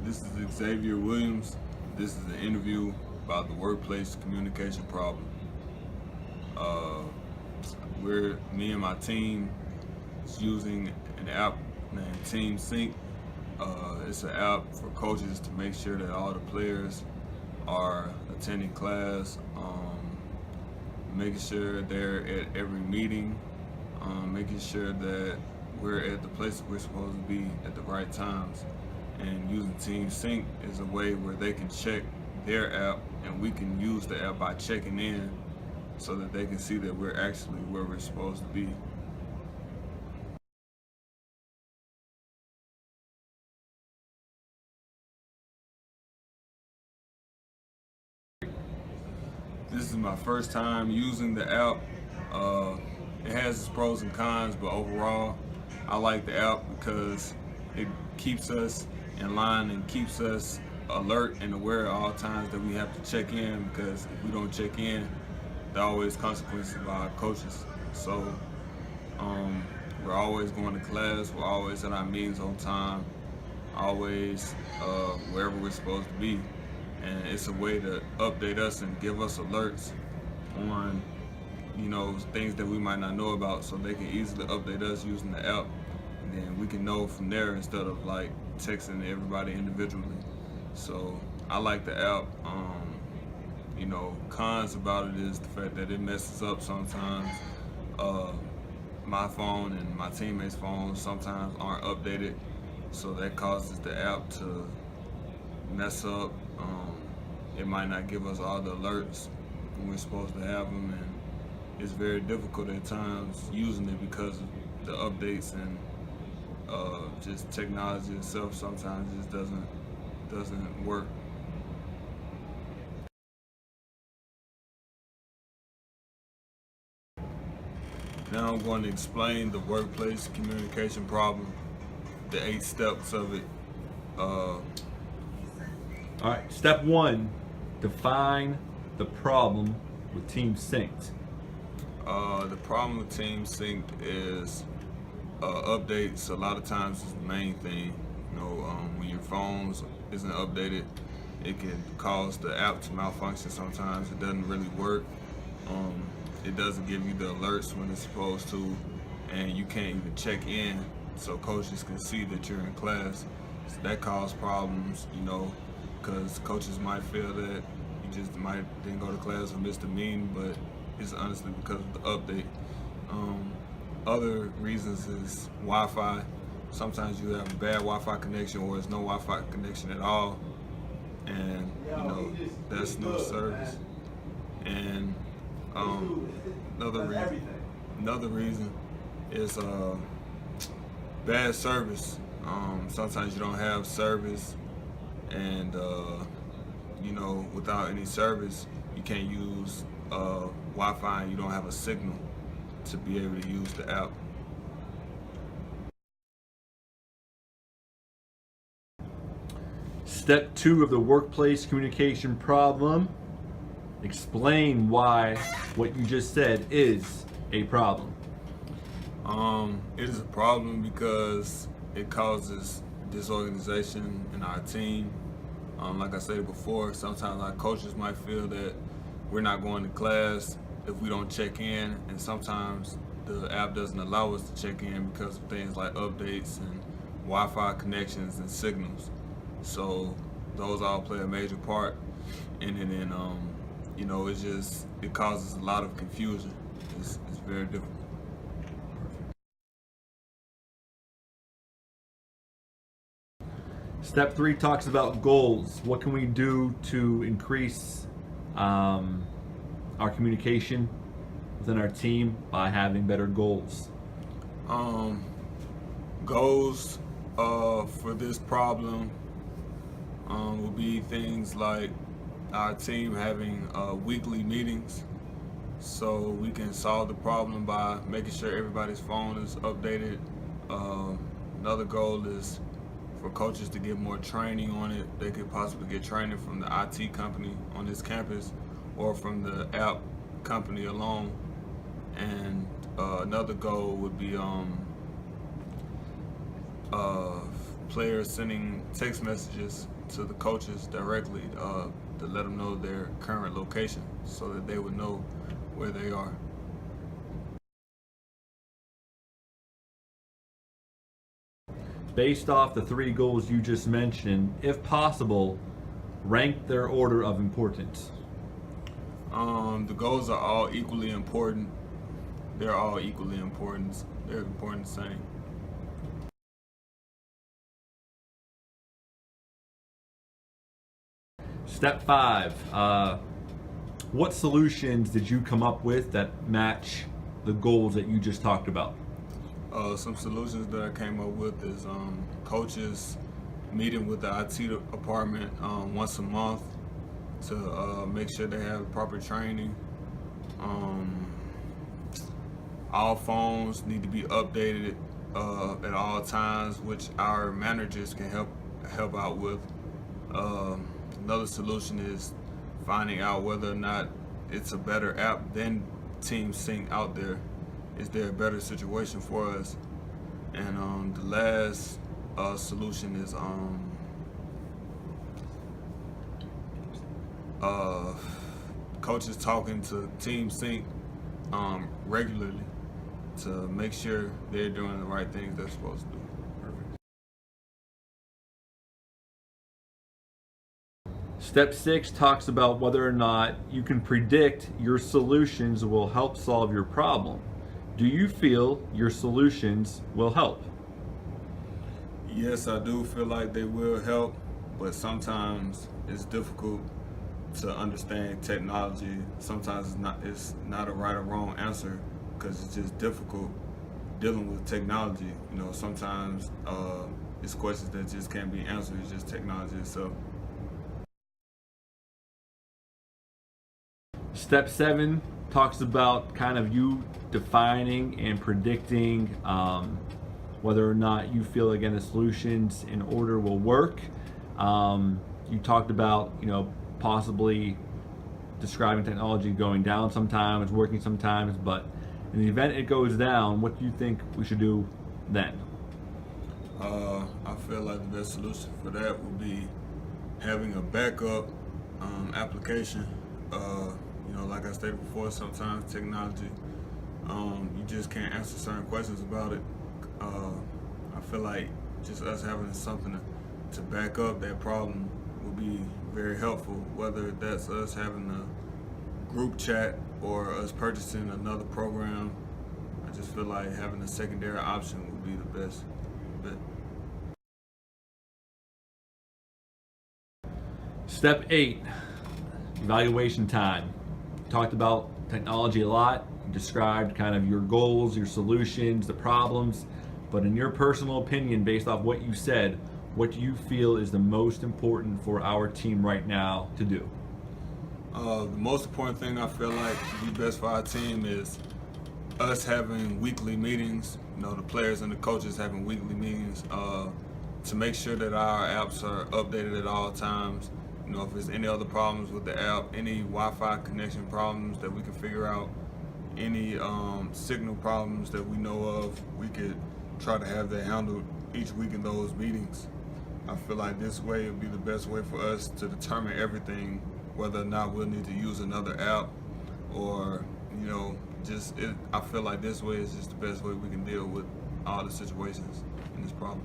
This is Xavier Williams. This is an interview about the workplace communication problem. Me and my team is using an app named Team Sync. It's an app for coaches to make sure that all the players are attending class, making sure they're at every meeting, making sure that we're at the place we're supposed to be at the right times. And using Team Sync is a way where they can check their app and we can use the app by checking in so that they can see that we're actually where we're supposed to be. This is my first time using the app. It has its pros and cons, but overall, I like the app because it keeps us in line and keeps us alert and aware at all times that we have to check in, because if we don't check in, there are always consequences by our coaches. So we're always going to class, we're always at our meetings on time, always wherever we're supposed to be. And it's a way to update us and give us alerts on, things that we might not know about, so they can easily update us using the app. And then we can know from there instead of like texting everybody individually. So I like the app. Cons about it is the fact that it messes up sometimes. My phone and my teammates' phones sometimes aren't updated, so that causes the app to mess up. It might not give us all the alerts when we're supposed to have them, and it's very difficult at times using it because of the updates and just technology itself sometimes just doesn't work. Now I'm going to explain the workplace communication problem, the 8 steps of it. All right, step 1, define the problem with Team Sync. The problem with Team Sync is updates. A lot of times is the main thing. When your phones isn't updated, it can cause the app to malfunction sometimes. It doesn't really work. It doesn't give you the alerts when it's supposed to, and you can't even check in so coaches can see that you're in class. So that causes problems, because coaches might feel that you just didn't go to class or missed a meeting, but it's honestly because of the update. Other reasons is Wi-Fi. Sometimes you have a bad Wi-Fi connection, or it's no Wi-Fi connection at all, and that's no service. And another reason is bad service. Sometimes you don't have service, and without any service, you can't use Wi-Fi, and you don't have a signal to be able to use the app. Step 2 of the workplace communication problem. Explain why what you just said is a problem. It is a problem because it causes disorganization in our team. Like I said before, sometimes our coaches might feel that we're not going to class if we don't check in, and sometimes the app doesn't allow us to check in because of things like updates and Wi-Fi connections and signals. So those all play a major part in it, and it causes a lot of confusion. It's very difficult. Step 3 talks about goals. What can we do to increase our communication within our team by having better goals? Goals for this problem will be things like our team having weekly meetings, so we can solve the problem by making sure everybody's phone is updated. Another goal is for coaches to get more training on it. They could possibly get training from the IT company on this campus or from the app company alone. And another goal would be players sending text messages to the coaches directly to let them know their current location so that they would know where they are. Based off the 3 goals you just mentioned, if possible, rank their order of importance. The goals are all equally important. They're all equally important. They're important the same. Step 5, what solutions did you come up with that match the goals that you just talked about? Some solutions that I came up with is coaches meeting with the IT department once a month to make sure they have proper training. All phones need to be updated at all times, which our managers can help out with. Another solution is finding out whether or not it's a better app than Team Sync out there. Is there a better situation for us? And the last solution is coaches talking to Team Sync regularly to make sure they're doing the right things they're supposed to do. Perfect. Step 6 talks about whether or not you can predict your solutions will help solve your problem. Do you feel your solutions will help? Yes, I do feel like they will help, but sometimes it's difficult to understand technology. Sometimes it's not a right or wrong answer because it's just difficult dealing with technology. You know, sometimes it's questions that just can't be answered. It's just technology itself. Step 7 talks about kind of you defining and predicting whether or not you feel, again, the solutions in order will work. You talked about, possibly describing technology going down sometimes, working sometimes, but in the event it goes down, what do you think we should do then? I feel like the best solution for that would be having a backup application. Like I stated before, sometimes technology, you just can't answer certain questions about it. I feel like just us having something to back up that problem would be very helpful, whether that's us having a group chat or us purchasing another program. I just feel like having a secondary option would be the best bet. Step 8, evaluation time. Talked about technology a lot, described kind of your goals, your solutions, the problems, but in your personal opinion, based off what you said, what do you feel is the most important for our team right now to do? The most important thing I feel like would be best for our team is us having weekly meetings, the players and the coaches having weekly meetings to make sure that our apps are updated at all times. If there's any other problems with the app, any Wi-Fi connection problems that we can figure out, any signal problems that we know of, we could try to have that handled each week in those meetings. I feel like this way would be the best way for us to determine everything, whether or not we'll need to use another app or, I feel like this way is just the best way we can deal with all the situations in this problem.